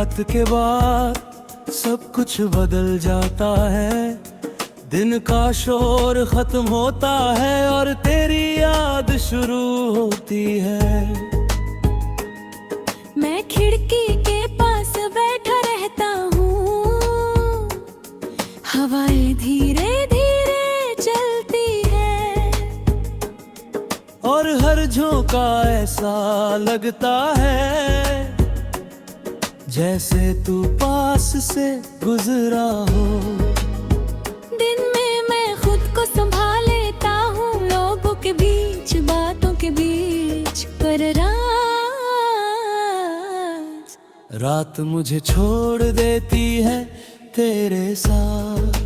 मुलाकात के बाद सब कुछ बदल जाता है। दिन का शोर खत्म होता है और तेरी याद शुरू होती है। मैं खिड़की के पास बैठा रहता हूँ, हवाएं धीरे धीरे चलती है और हर झोंका ऐसा लगता है जैसे तू पास से गुजरा हो। दिन में मैं खुद को संभाल लेता हूँ, लोगों के बीच बातों के बीच, पर रात मुझे छोड़ देती है तेरे साथ।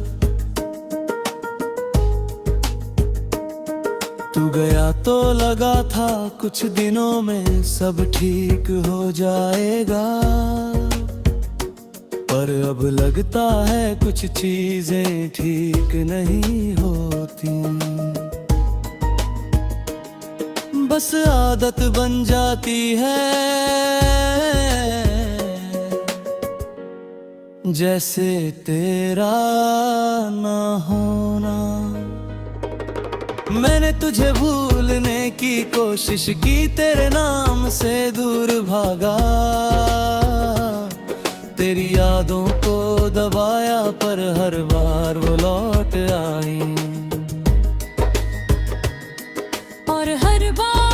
तू गया तो लगा था कुछ दिनों में सब ठीक हो जाएगा, पर अब लगता है कुछ चीजें ठीक नहीं होती। बस आदत बन जाती है जैसे तेरा ना होना। मैंने तुझे भूलने की कोशिश की, तेरे नाम से दूर भागा, तेरी यादों को दबाया, पर हर बार वो लौट आई। और हर बार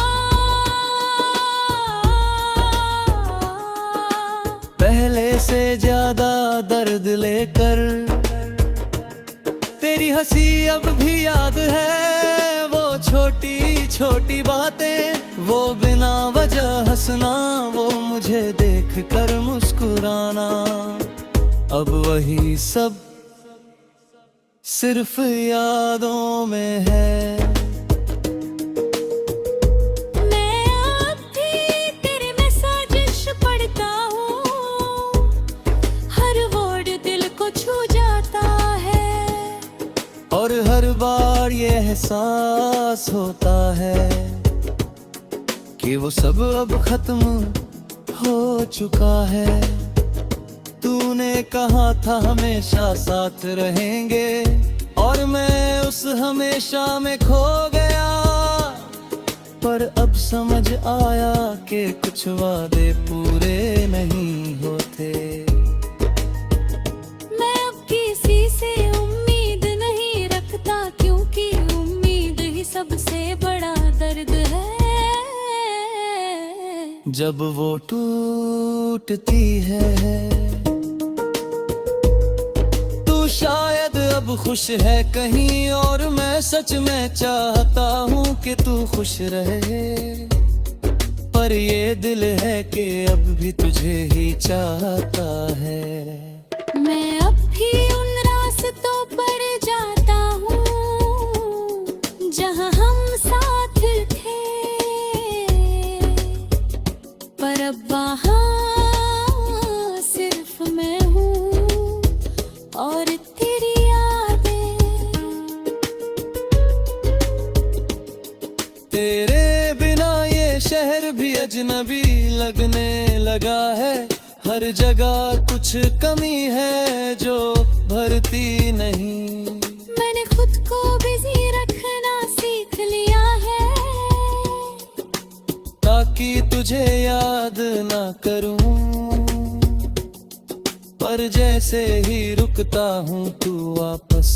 पहले से ज्यादा दर्द लेकर, तेरी हंसी अब भी याद है, वो छोटी छोटी बातें, वो बिना वजह हंसना, वो मुझे देख कर मुस्कुराना। अब वही सब सिर्फ यादों में है। मैं अब भी तेरे मैसेज पढ़ता हूँ, हर वर्ड दिल को छू जाता है और हर बार ये एहसास होता है कि वो सब अब खत्म हो चुका है। तूने कहा था हमेशा साथ रहेंगे, और मैं उस हमेशा में खो गया, पर अब समझ आया कि कुछ वादे पूरे नहीं होते। मैं अब किसी से उम्मीद नहीं रखता, क्योंकि उम्मीद ही सबसे बड़ा दर्द है। जब वो टूटती है, तू शायद अब खुश है कहीं, और मैं सच में चाहता हूँ कि तू खुश रहे, पर ये दिल है कि अब भी तुझे ही चाहता है। मैं अब भी उन रास्तों पर जाता हूँ जहाँ हम साथ थे, पर अब वहाँ सिर्फ मैं हूँ और तेरी यादें। तेरे बिना ये शहर भी अजनबी लगने लगा है, हर जगह कुछ कमी है जो भरती नहीं। मैंने खुद को बिजी रखना सीख लिया है, ताकि तुझे याद ना करूं, पर जैसे ही रुकता हूँ तू वापस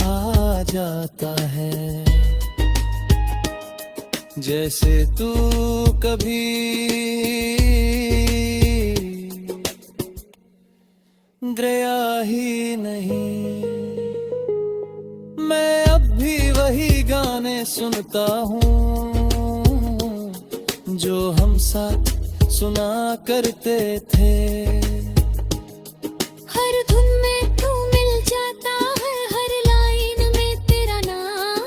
आ जाता है, जैसे तू कभी गया ही नहीं। मैं अब भी वही गाने सुनता हूँ जो हम साथ सुना करते थे। हर धुन में तू मिल जाता है, हर लाइन में तेरा नाम।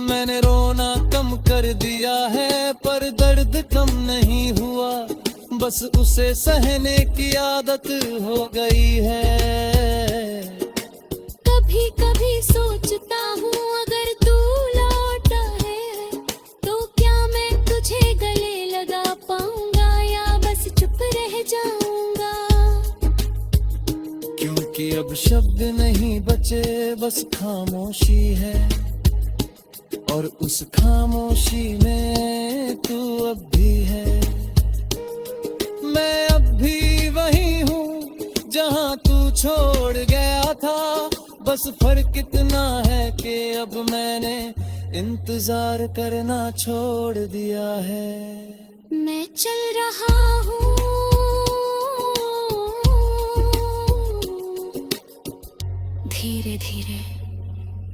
मैंने रोना कम कर दिया है, पर दर्द कम नहीं हुआ, बस उसे सहने की आदत हो गई है। कभी कभी सोचता हूँ अगर तू लौटा है तो क्या मैं तुझे गले लगा पाऊंगा, या बस बस खामोशी है, और उस खामोशी में तू अब भी है। मैं अब भी वही हूँ जहाँ तू छोड़ गया था, बस फर्क इतना है कि अब मैंने इंतजार करना छोड़ दिया है। मैं चल रहा हूँ धीरे धीरे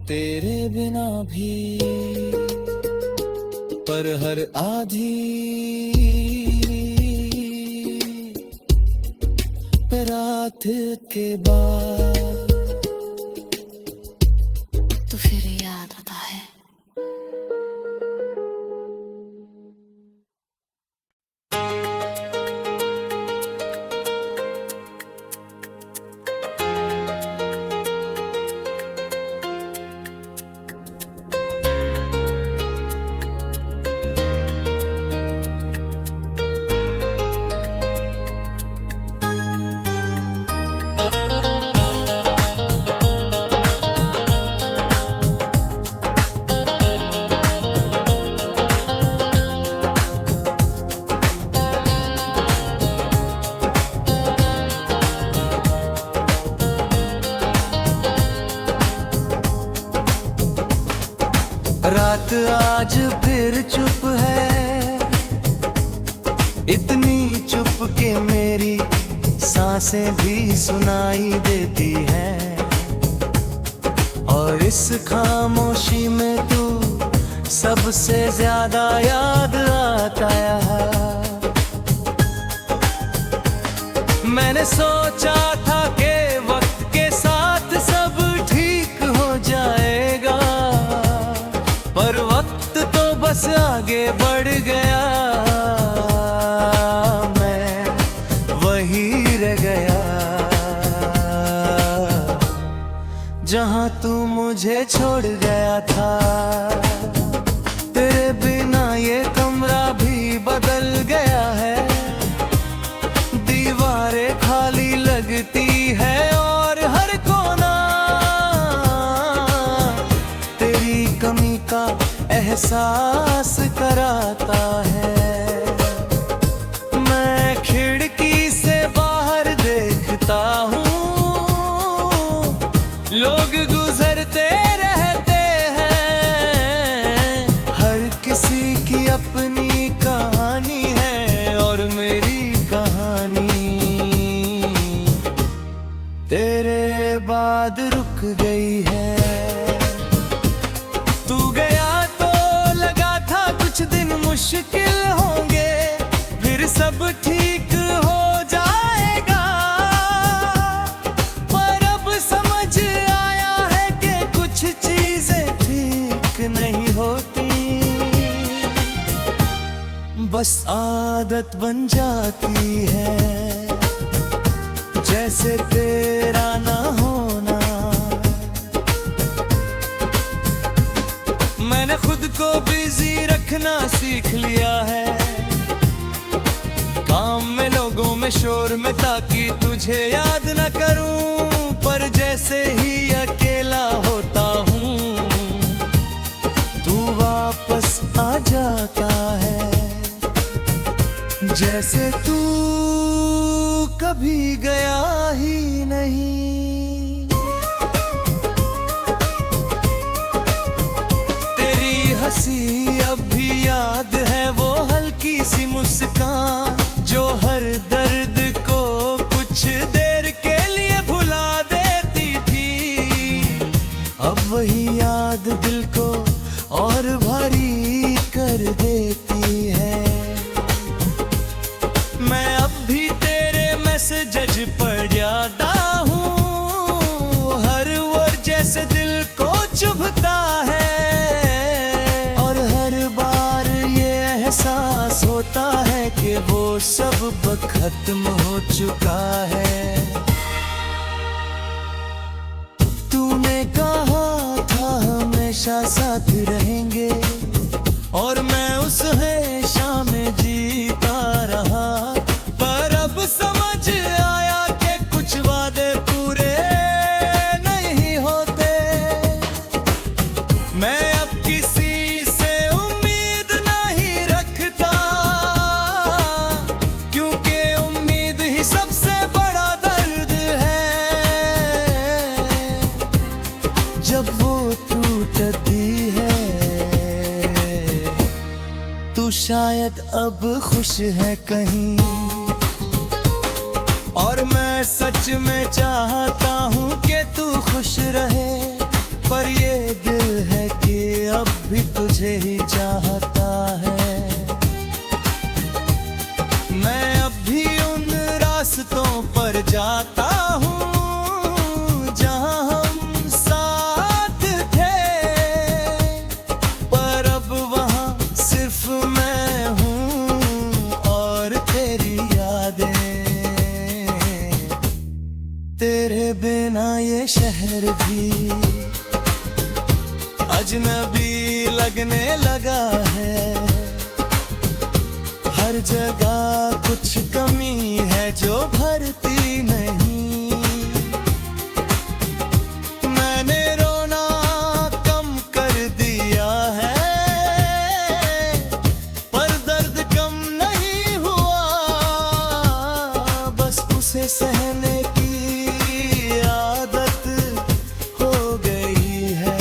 तेरे बिना भी, पर हर आधी रात के बाद तो फिर याद आता है। रात आज फिर चुप है, इतनी चुप के मेरी सांसें भी सुनाई देती हैं, और इस खामोशी में तू सबसे ज्यादा याद आता है। मैंने सोचा था कि वक्त के साथ सब ठीक हो जाएगा, पर वक्त तो बस आगे बढ़ गया, मैं वही रह गया जहाँ तू मुझे छोड़ गया था। तेरे बिना ये कमरा भी बदल गया है, दीवारें खाली लगती है और हर कोना तेरी कमी का एहसास कराता है। मैं खिड़की से बाहर देखता हूँ, लोग गुजरते रहते हैं, हर किसी की अपनी कहानी है और मेरी कहानी तेरे बाद रुक गई है। तू गया तो लगा था कुछ दिन मुश्किल होंगे, फिर सब ठीक हो जाएगा, पर अब समझ आया है कि कुछ चीजें ठीक नहीं होती, बस आदत बन जाती है, जैसे तेरा ना होना। मैंने खुद को बिजी रखना सीख लिया है, काम में लोगों में शोर में, ताकि तुझे याद न करूं, पर जैसे ही अकेला होता हूँ तू वापस आ जाता है, जैसे तू कभी गया ही नहीं। तेरी हंसी अब भी याद है, वो हल्की सी मुस्कान जो हर दर्द को कुछ देर के लिए भुला देती थी, अब वही याद दिल को और भारी कर देती है। मैं अब भी तेरे मैसेज पढ़ जाता हूँ, हर वर्ड जैसे दिल को चुभता है, और हर बार ये एहसास होता है कि वो सब खत्म हो चुका है। तूने कहा था हमेशा साथ रहेंगे, और मैं उस हमेशा में जीता रहा, पर अब समझ आया कि कुछ वादे पूरे नहीं होते, वो टूटती है। तू शायद अब खुश है कहीं, और मैं सच में चाहता हूँ कि तू खुश रहे, पर ये दिल है कि अब भी तुझे ही चाहता है। मैं अब भी उन रास्तों पर जाता हूँ जहाँ हम साथ थे, पर अब वहाँ सिर्फ मैं हूँ और तेरी यादें। तेरे बिना ये शहर भी अजनबी लगने लगा है। हर जगह कुछ कमी है जो भरती नहीं। मैंने रोना कम कर दिया है, पर दर्द कम नहीं हुआ। बस उसे सहने की आदत हो गई है।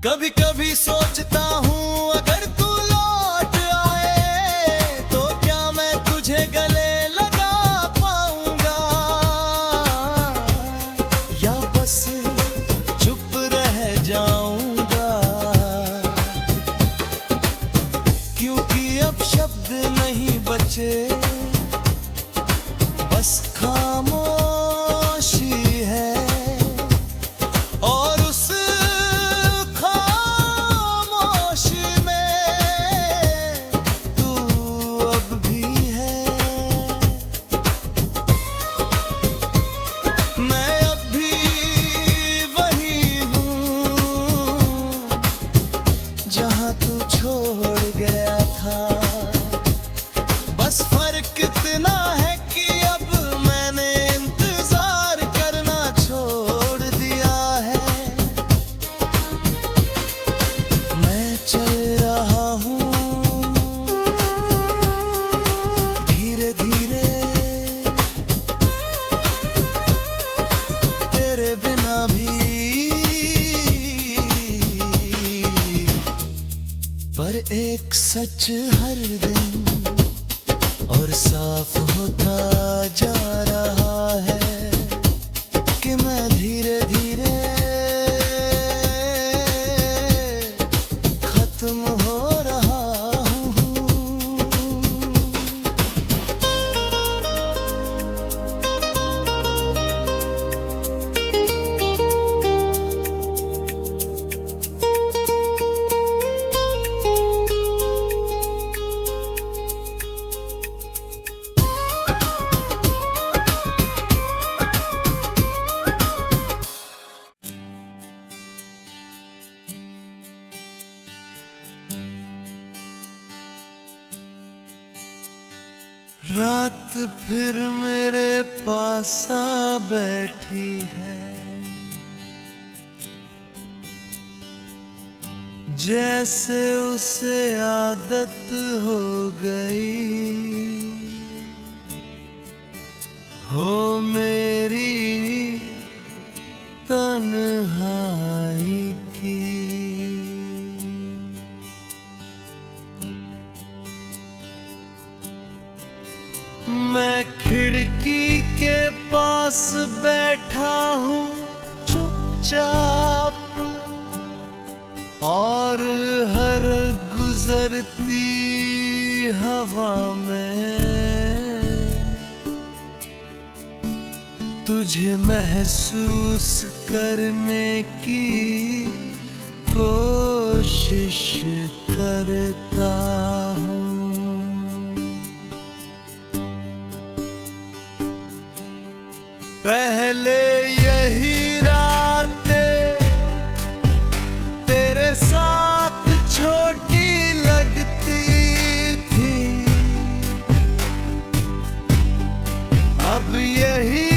कभी कभी सोचता हूँ अगर तू लौट आए तो क्या मैं तुझे गले लगा पाऊंगा, या बस चुप रह जाऊंगा। क्योंकि अब शब्द नहीं बचे, बस खामोशी है। और उस जहाँ तू छोड़ गया था, बस फर्क इतना है कि अब मैंने इंतजार करना छोड़ दिया है। मैं चल रहा हूँ धीरे धीरे, तेरे बिना भी, पर एक सच हर दिन और साफ होता जा रहा है कि मैं धीरे धीरे खत्म हो रहा हूँ। रात फिर मेरे पास आ बैठी है, जैसे उसे आदत हो गई हो मेरी तन्हाई की। मैं खिड़की के पास बैठा हूँ चुपचाप, और हर गुजरती हवा में तुझे महसूस करने की कोशिश करता हूँ। पहले यही रातें तेरे साथ छोटी लगती थी, अब यही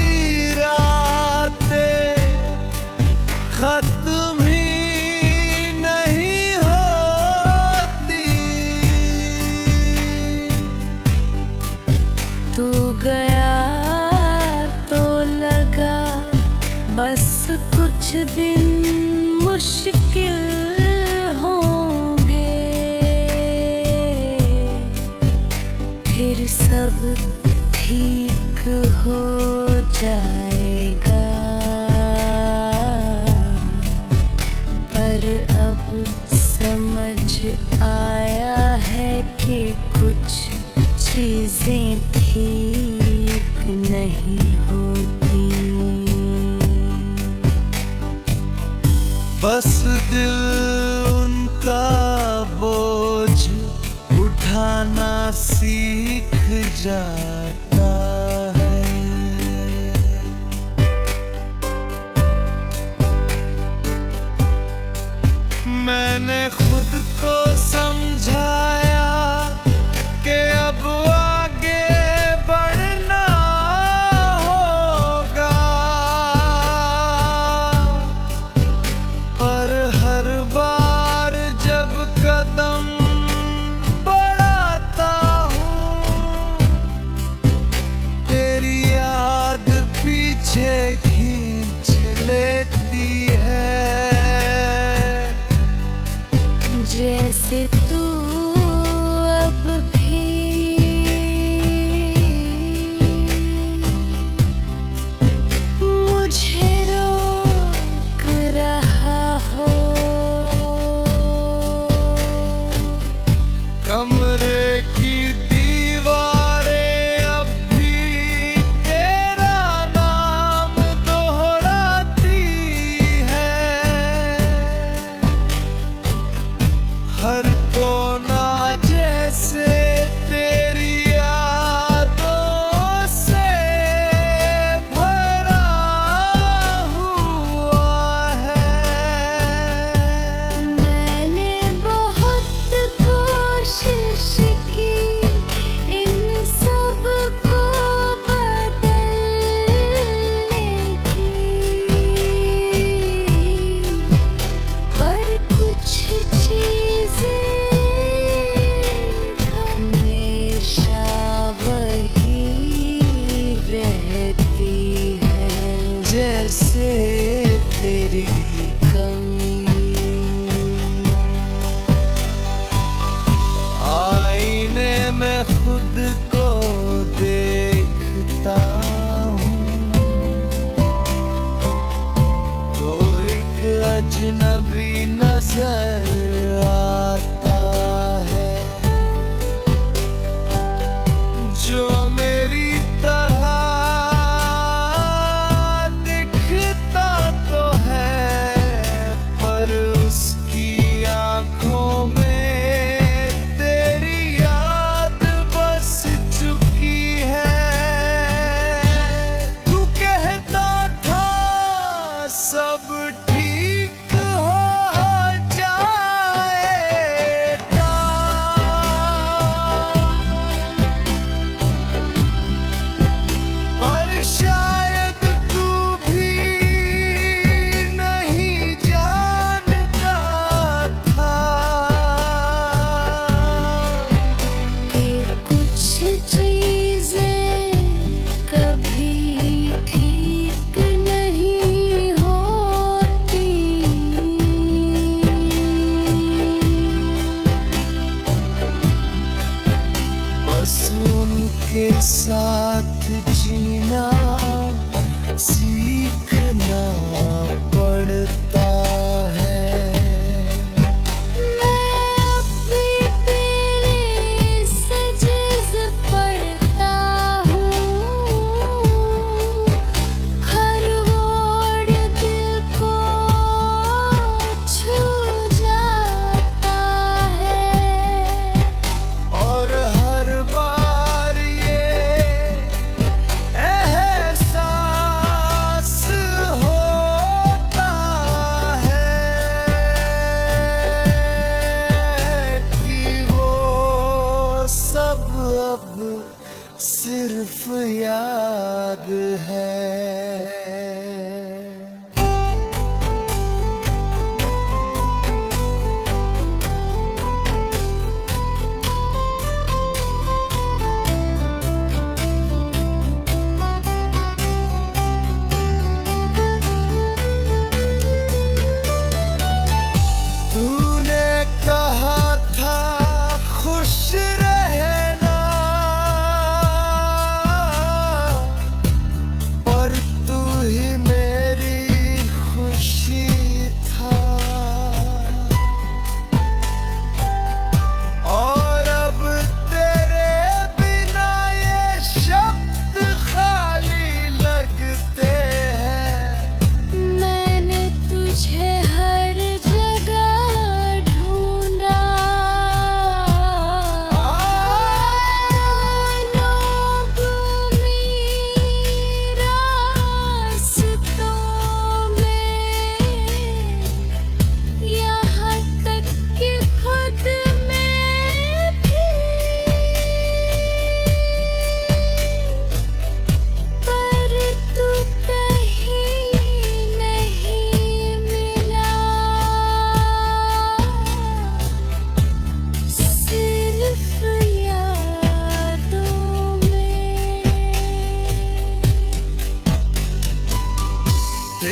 रातें खत्म ही नहीं होती। तू गया तो लगा कुछ दिन मुश्किल होंगे, फिर सब ठीक हो जाएगा। पर अब समझ आया है कि कुछ चीजें ठीक नहीं होती। बस दिल उनका बोझ उठाना सीख जाता है। मैंने खुद को समझाया कि अब आगे बढ़ना होगा, पर हर बार जब कदम बढ़ाता हूँ, तेरी याद पीछे खींच लेती है। जैसे तू अब भी मुझे रोक रहा हो। कमरे की दीवारें अब भी तेरा नाम दोहराती है। हर कोना जैसे तेरी यादों से भरा हुआ है। मैंने बहुत कोशिश की इन सब को बदलने की, पर कुछ चीजें हमेशा वही रहती है। जैसे तेरी कमी आईने में खुद को देखता हूँ, तो एक अजनबी नजर आता है, जो मेरी तरह दिखता तो है, पर उसकी आंखों में तेरी याद बस चुकी है। तू कहता था सब ठीक हो जाएगा,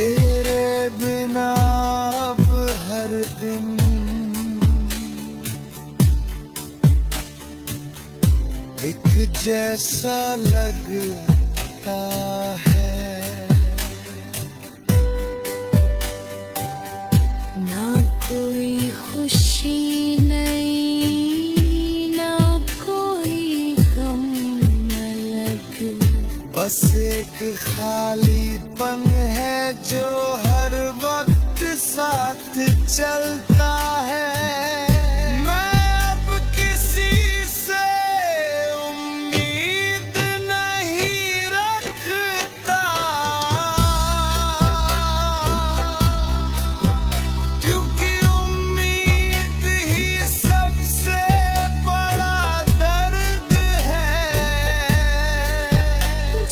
तेरे बिना अब हर दिन एक जैसा लगता है। ना कोई खुशी नहीं, ना कोई गम अलग, बस एक खालीपन है जो हर वक्त साथ चलता है। मैं अब किसी से उम्मीद नहीं रखता, क्योंकि उम्मीद ही सबसे बड़ा दर्द है।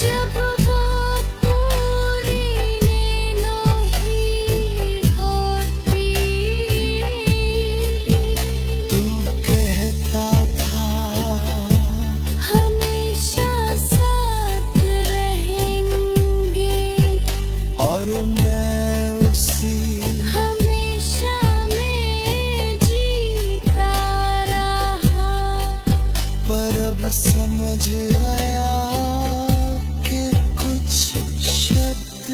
जब वो पूरी नहीं होती, तू कहता था हमेशा साथ रहेंगे, और मैं उसी हमेशा में जीता रहा। पर अब समझ आया कि कुछ शब्द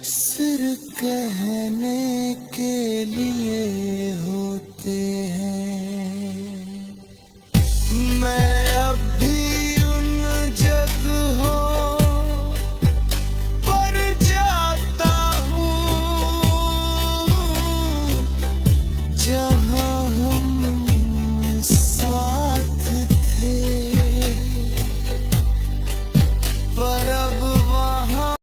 सिर्फ कहने के लिए होते हैं। मैं